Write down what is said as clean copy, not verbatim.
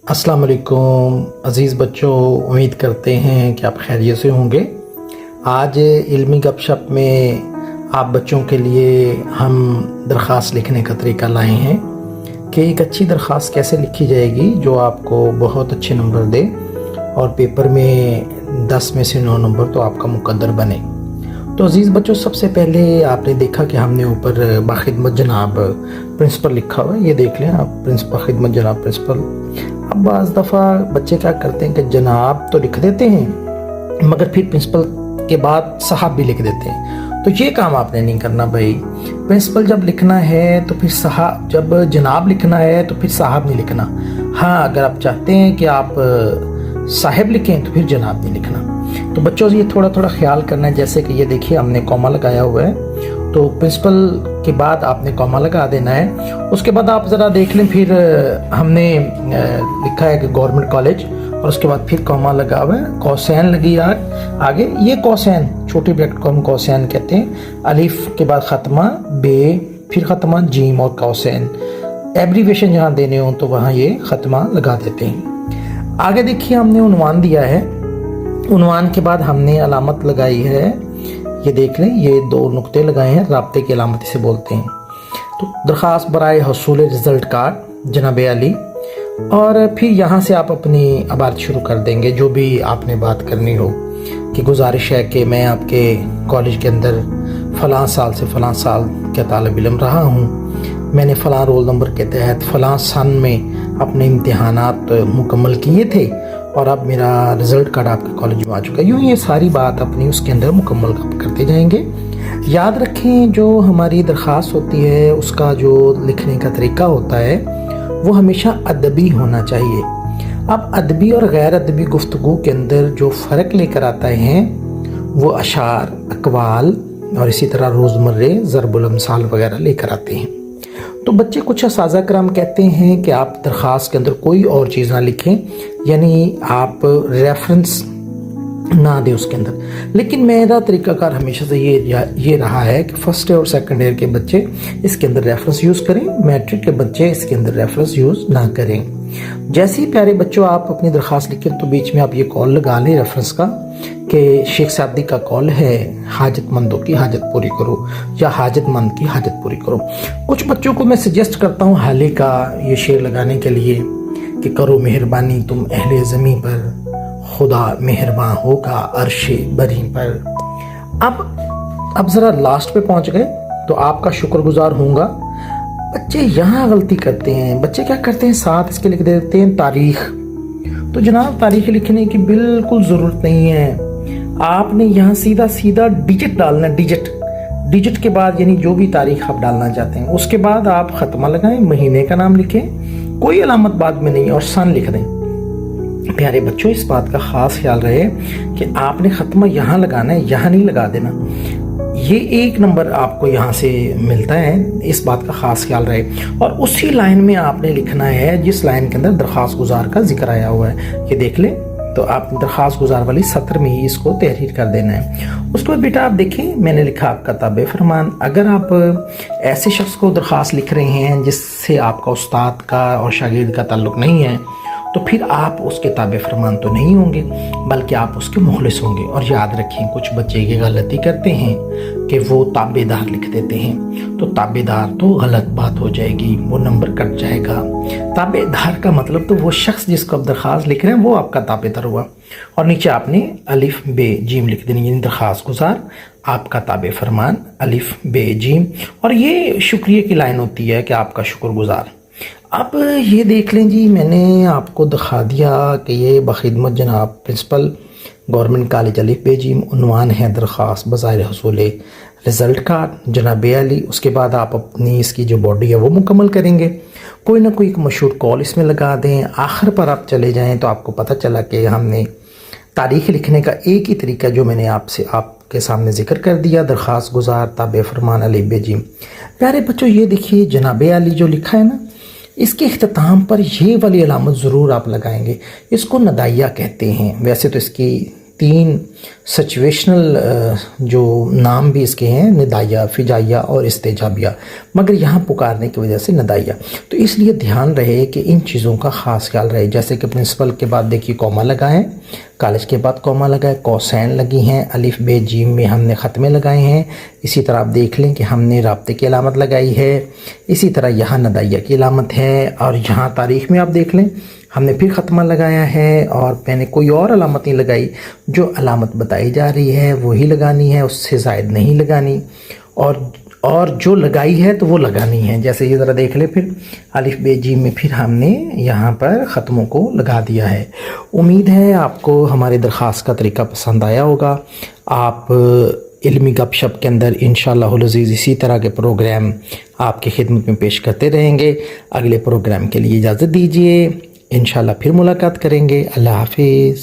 अस्सलाम वालेकुम अज़ीज़ बच्चों, उम्मीद करते हैं कि आप खैरियत से होंगे। आज इल्मी गपशप में आप बच्चों के लिए हम दरख्वास्त लिखने का तरीका लाए हैं कि एक अच्छी दरख्वास्त कैसे लिखी जाएगी जो आपको बहुत अच्छे नंबर दे और पेपर में 10 में से 9 नंबर तो आपका मुकद्दर बने। तो अज़ीज़ बच्चों, सबसे पहले आपने देखा कि हमने ऊपर बाखिदमत जनाब प्रिंसिपल लिखा हुआ है। ये देख लें आप, बाखिदमत जनाब प्रिंसिपल। अब बाज़ दफ़ा बच्चे क्या करते हैं कि जनाब तो लिख देते हैं मगर फिर प्रिंसिपल के बाद साहब भी लिख देते हैं। तो ये काम आपने नहीं करना भाई। प्रिंसिपल जब लिखना है तो फिर साहब, जब जनाब लिखना है तो फिर साहब नहीं लिखना। हाँ, अगर आप चाहते हैं कि आप साहब लिखें तो फिर जनाब नहीं लिखना। तो बच्चों से ये थोड़ा थोड़ा ख्याल करना है। जैसे कि ये देखिए, हमने कॉमा लगाया हुआ है, तो प्रिंसिपल के बाद आपने कॉमा लगा देना है। उसके बाद आप ज़रा देख लें, फिर हमने लिखा है कि गवर्नमेंट कॉलेज और उसके बाद फिर कॉमा लगा हुआ है, कौसैन लगी आगे। ये कौसैन, छोटी ब्रैकेट को हम कौसैन कहते हैं। अलिफ के बाद ख़त्मा बे, फिर ख़त्मा जीम और कौसैन। एब्रीवेशन जहाँ देने हो तो वहाँ ये ख़त्मा लगा देते हैं। आगे देखिए, हमने उन्वान दिया है। उन्वान के बाद हमने अलामत लगाई है, ये देख लें, ये 2 नुक्ते लगाए हैं, राब्ते की अलामत इसे बोलते हैं। तो दरख्वास्त बराए हसूल रिज़ल्ट कार्ड जनाब अली, और फिर यहाँ से आप अपनी इबारत शुरू कर देंगे जो भी आपने बात करनी हो कि गुजारिश है कि मैं आपके कॉलेज के अंदर फ़लाँ साल से फ़लाँ साल का तालिब इल्म रहा हूँ। मैंने फ़लाँ रोल नंबर के तहत फ़लाँ सन में अपने इम्तिहानात मुकम्मल किए थे और अब मेरा रिज़ल्ट कार्ड आपके कॉलेज में आ चुका है। यूँ ये सारी बात अपनी उसके अंदर मुकम्मल करते जाएंगे। याद रखें, जो हमारी दरख्वास्त होती है उसका जो लिखने का तरीका होता है वो हमेशा अदबी होना चाहिए। अब अदबी और गैर अदबी गुफ्तगू के अंदर जो फ़र्क लेकर आता है वो अशार, अकवाल और इसी तरह रोज़मर्रे ज़रबुल अमसाल वगैरह लेकर आते हैं। तो बच्चे, कुछ असाज़ा कराम कहते हैं कि आप दरख्वास्त के अंदर कोई और चीज़ ना लिखें, यानी आप रेफरेंस ना दें उसके अंदर। लेकिन मेरा तरीक़ाकार हमेशा से ये रहा है कि फर्स्ट ईयर और सेकंड ईयर के बच्चे इसके अंदर रेफरेंस यूज़ करें, मैट्रिक के बच्चे इसके अंदर रेफरेंस यूज़ ना करें। जैसे ही प्यारे बच्चों आप अपनी दरख्वास्त लिखें तो बीच में आप ये कॉल लगा लें रेफरेंस का कि शेख सादी का कॉल है, हाजतमंदों की हाजत पूरी करो या हाजतमंद की हाजत पूरी करो। कुछ बच्चों को मैं सजेस्ट करता हूँ हाले का ये शेर लगाने के लिए कि करो मेहरबानी तुम अहले ज़मीं पर, खुदा मेहरबान होगा अर्शे बरी पर। अब ज़रा लास्ट पे पहुँच गए तो आपका शुक्रगुजार होऊंगा। बच्चे यहाँ गलती करते हैं। बच्चे क्या करते हैं, साथ इसके लिख देते हैं तारीख। तो जनाब, तारीख लिखने की बिल्कुल ज़रूरत नहीं है। आपने यहाँ सीधा सीधा डिजिट डालना है। डिजिट के बाद यानी जो भी तारीख आप डालना चाहते हैं उसके बाद आप ख़त्मा लगाएं, महीने का नाम लिखें, कोई अलामत बाद में नहीं, और सन लिख दें। प्यारे बच्चों, इस बात का ख़ास ख्याल रहे कि आपने ख़त्मा यहाँ लगाना है, यहाँ नहीं लगा देना। ये 1 नंबर आपको यहाँ से मिलता है, इस बात का ख़ास ख्याल रहे। और उसी लाइन में आपने लिखना है जिस लाइन के अंदर दरख्वास्त गुजार का जिक्र आया हुआ है। ये देख लें, तो आप दरख्वास्त गुजार वाली सत्र में ही इसको तहरीर कर देना है। उसके बाद बेटा आप देखें, मैंने लिखा आपका ताबे फरमान। अगर आप ऐसे शख्स को दरख्वास्त लिख रहे हैं जिससे आपका उस्ताद का और शागिर्द का ताल्लुक़ नहीं है तो फिर आप उसके ताबे फरमान तो नहीं होंगे बल्कि आप उसके मुखलिस होंगे। और याद रखें, कुछ बच्चे ये गलती करते हैं कि वो ताबेदार लिख देते हैं, तो ताबेदार तो गलत बात हो जाएगी, वो नंबर कट जाएगा। ताबेदार का मतलब तो वो शख्स जिसको आप दरख्वास्त लिख रहे हैं वो आपका ताबेदार हुआ। और नीचे आपने अलिफ बे जीम लिख देनी, यानी दरख्वास्त गुजार आपका ताबे फरमान अलिफ बे जीम। और ये शुक्रिया की लाइन होती है कि आपका शुक्रगुजार। अब ये देख लें जी, मैंने आपको दिखा दिया कि ये बखिदमत जनाब प्रिंसिपल गवर्नमेंट कॉलेज अलिफ बे जीम, उन्वान है दरख्वास्त बज़ाहिर हसूल रिज़ल्ट कार्ड जनाब अली। उसके बाद आप अपनी इसकी जो बॉडी है वो मुकम्मल करेंगे। कोई ना कोई एक मशहूर कॉल इसमें लगा दें। आखिर पर आप चले जाएं तो आपको पता चला कि हमने तारीख़ लिखने का एक ही तरीका जो मैंने आपके सामने जिक्र कर दिया, दरख्वास्त गुजार ताबे फरमान अलिफ बे जीम। प्यारे बच्चों, ये देखिए जनाब अली जो लिखा है ना, इसके इख्तिताम पर ये वाली अलामत ज़रूर आप लगाएंगे। इसको नदाइया कहते हैं। वैसे तो इसकी 3 सिचुएशनल जो नाम भी इसके हैं, निदाया, फिजाइया और इस्तेजाबिया, मगर यहाँ पुकारने की वजह से नदाइया। तो इसलिए ध्यान रहे कि इन चीज़ों का ख़ास ख्याल रहे। जैसे कि प्रिंसिपल के बाद देखिए कॉमा लगा है, कॉलेज के बाद कॉमा लगा है, कौसैन लगी हैं, अलिफ बे जीम में हमने ख़त्मे लगाए हैं। इसी तरह आप देख लें कि हमने राब्ते की अलामत लगाई है। इसी तरह यहाँ नदाइया की अलामत है, और यहाँ तारीख़ में आप देख लें हमने फिर ख़त्मा लगाया है, और मैंने कोई और अलामत नहीं लगाई। जो अलामत बताई जा रही है वही लगानी है, उससे ज़ायद नहीं लगानी, और जो लगाई है तो वो लगानी है। जैसे ये ज़रा देख ले, फिर अलिफ बे जीम में फिर हमने यहाँ पर ख़त्मों को लगा दिया है। उम्मीद है आपको हमारे दरख्वास्त का तरीका पसंद आया होगा। आप इल्मी गपशप के अंदर इंशाअल्लाहुल अज़ीज़ इसी तरह के प्रोग्राम आपकी खिदमत में पेश करते रहेंगे। अगले प्रोग्राम के लिए इजाज़त दीजिए, इंशाअल्लाह फिर मुलाकात करेंगे। अल्लाह हाफिज़।